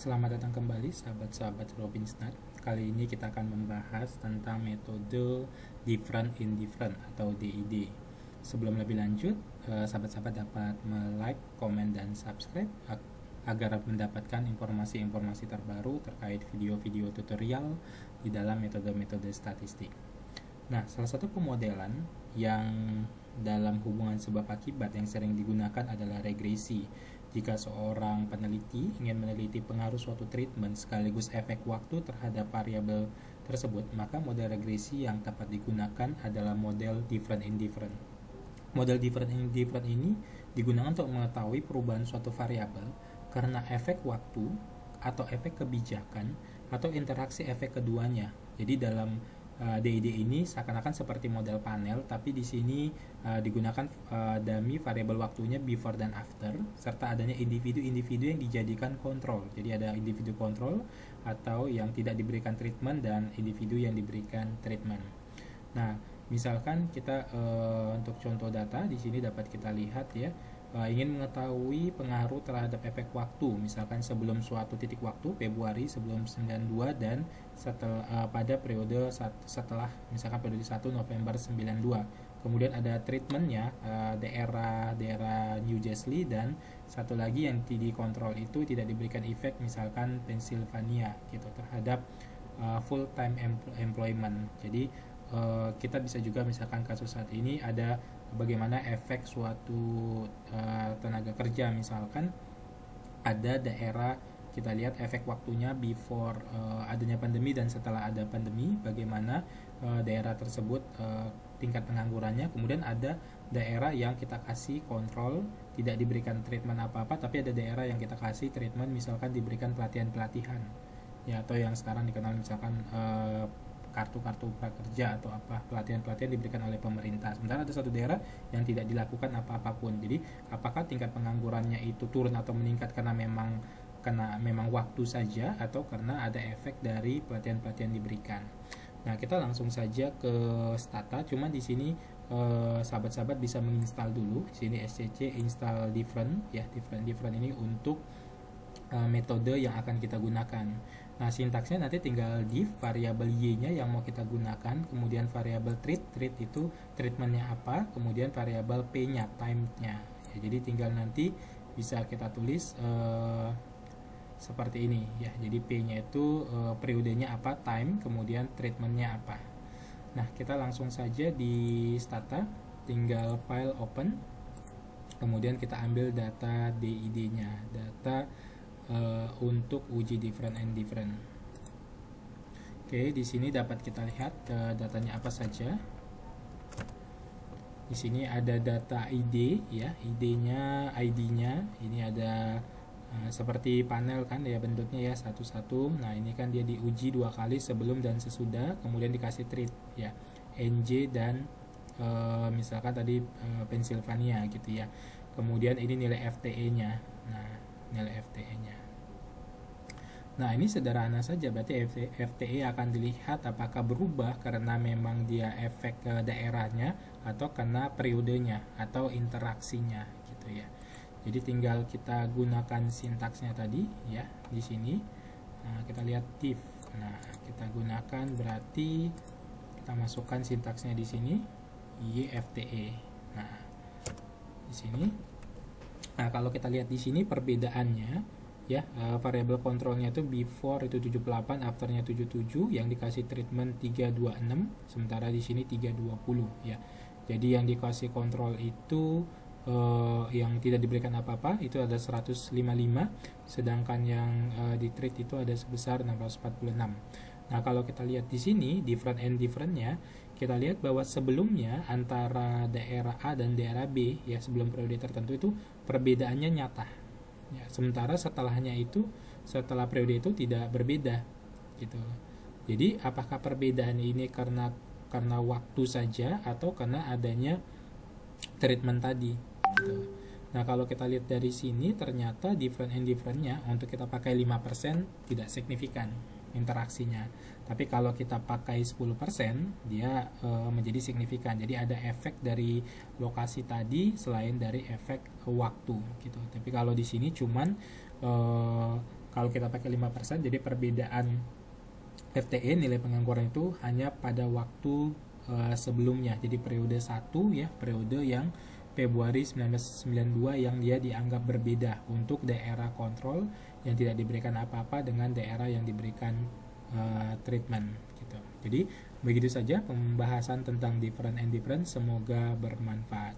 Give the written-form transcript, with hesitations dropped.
Selamat datang kembali sahabat-sahabat Robinsnut. Kali ini kita akan membahas tentang metode different in different atau DID. Sebelum lebih lanjut, sahabat-sahabat dapat like, komen, dan subscribe agar mendapatkan informasi-informasi terbaru terkait video-video tutorial di dalam metode-metode statistik. Nah, salah satu pemodelan yang dalam hubungan sebab akibat yang sering digunakan adalah regresi. Jika seorang peneliti ingin meneliti pengaruh suatu treatment sekaligus efek waktu terhadap variabel tersebut, maka model regresi yang tepat digunakan adalah model different in different. Model different in different ini digunakan untuk mengetahui perubahan suatu variabel karena efek waktu atau efek kebijakan atau interaksi efek keduanya. Jadi dalam DID ini seakan-akan seperti model panel, tapi di sini digunakan dummy variabel waktunya before dan after, serta adanya individu-individu yang dijadikan kontrol. Jadi ada individu kontrol atau yang tidak diberikan treatment dan individu yang diberikan treatment. Nah, misalkan kita untuk contoh data di sini dapat kita lihat ya. Ingin mengetahui pengaruh terhadap efek waktu, misalkan sebelum suatu titik waktu Februari sebelum 92 dan setelah pada periode setelah misalkan periode 1 November 92. Kemudian ada treatmentnya daerah New Jersey, dan satu lagi yang dikontrol itu tidak diberikan efek, misalkan Pennsylvania gitu terhadap full time employment. Jadi kita bisa juga misalkan kasus saat ini ada bagaimana efek suatu tenaga kerja, misalkan ada daerah kita lihat efek waktunya before adanya pandemi dan setelah ada pandemi, bagaimana daerah tersebut tingkat penganggurannya. Kemudian ada daerah yang kita kasih kontrol tidak diberikan treatment apa-apa, tapi ada daerah yang kita kasih treatment, misalkan diberikan pelatihan-pelatihan ya, atau yang sekarang dikenal misalkan kartu-kartu prakerja atau apa, pelatihan-pelatihan diberikan oleh pemerintah. Sementara ada satu daerah yang tidak dilakukan apa-apapun. Jadi apakah tingkat penganggurannya itu turun atau meningkat karena memang waktu saja atau karena ada efek dari pelatihan-pelatihan diberikan. Nah, kita langsung saja ke Stata. Cuma di sini sahabat-sahabat bisa menginstal dulu. Di sini SCC install different ya, different ini untuk metode yang akan kita gunakan. Nah, sintaksnya nanti tinggal div variabel y-nya yang mau kita gunakan, kemudian variabel treat itu treatmentnya apa, kemudian variabel p-nya time-nya ya, jadi tinggal nanti bisa kita tulis seperti ini ya. Jadi p-nya itu periodenya apa, time, kemudian treatmentnya apa. Nah, kita langsung saja di Stata, tinggal file open, kemudian kita ambil data DID-nya, data untuk uji different and different. Oke, di sini dapat kita lihat datanya apa saja. Di sini ada data ID ya, ID-nya, ini ada seperti panel kan ya bentuknya ya, satu-satu. Nah, ini kan dia diuji 2 kali sebelum dan sesudah, kemudian dikasih treat ya, NJ dan misalkan tadi Pennsylvania gitu ya. Kemudian ini nilai FTE-nya. Nah, nilai FTE-nya. Nah, ini sederhana saja, berarti FTE akan dilihat apakah berubah karena memang dia efek ke daerahnya atau karena periodenya atau interaksinya gitu ya. Jadi tinggal kita gunakan sintaksnya tadi ya di sini. Nah, kita lihat div. Nah, kita gunakan berarti kita masukkan sintaksnya di sini YFTE. Nah, di sini. Nah, kalau kita lihat di sini perbedaannya ya, variabel kontrolnya itu before itu 78, afternya 77, yang dikasih treatment 326, sementara di sini 320 ya. Jadi yang dikasih kontrol itu yang tidak diberikan apa-apa itu ada 155, sedangkan yang di treat itu ada sebesar 646. Nah, kalau kita lihat di sini different and different-nya, kita lihat bahwa sebelumnya antara daerah A dan daerah B ya, sebelum periode tertentu itu perbedaannya nyata. Ya, sementara setelahnya itu, setelah periode itu tidak berbeda gitu. Jadi apakah perbedaan ini karena waktu saja atau karena adanya treatment tadi gitu. Nah, kalau kita lihat dari sini ternyata different and different-nya untuk kita pakai 5% tidak signifikan interaksinya. Tapi kalau kita pakai 10%, dia menjadi signifikan. Jadi ada efek dari lokasi tadi selain dari efek waktu gitu. Tapi kalau di sini cuman kalau kita pakai 5%, jadi perbedaan FTE nilai pengangguran itu hanya pada waktu sebelumnya. Jadi periode 1 ya, periode yang Februari 1992 yang dia dianggap berbeda untuk daerah kontrol yang tidak diberikan apa-apa dengan daerah yang diberikan treatment gitu. Jadi begitu saja pembahasan tentang different and different, semoga bermanfaat.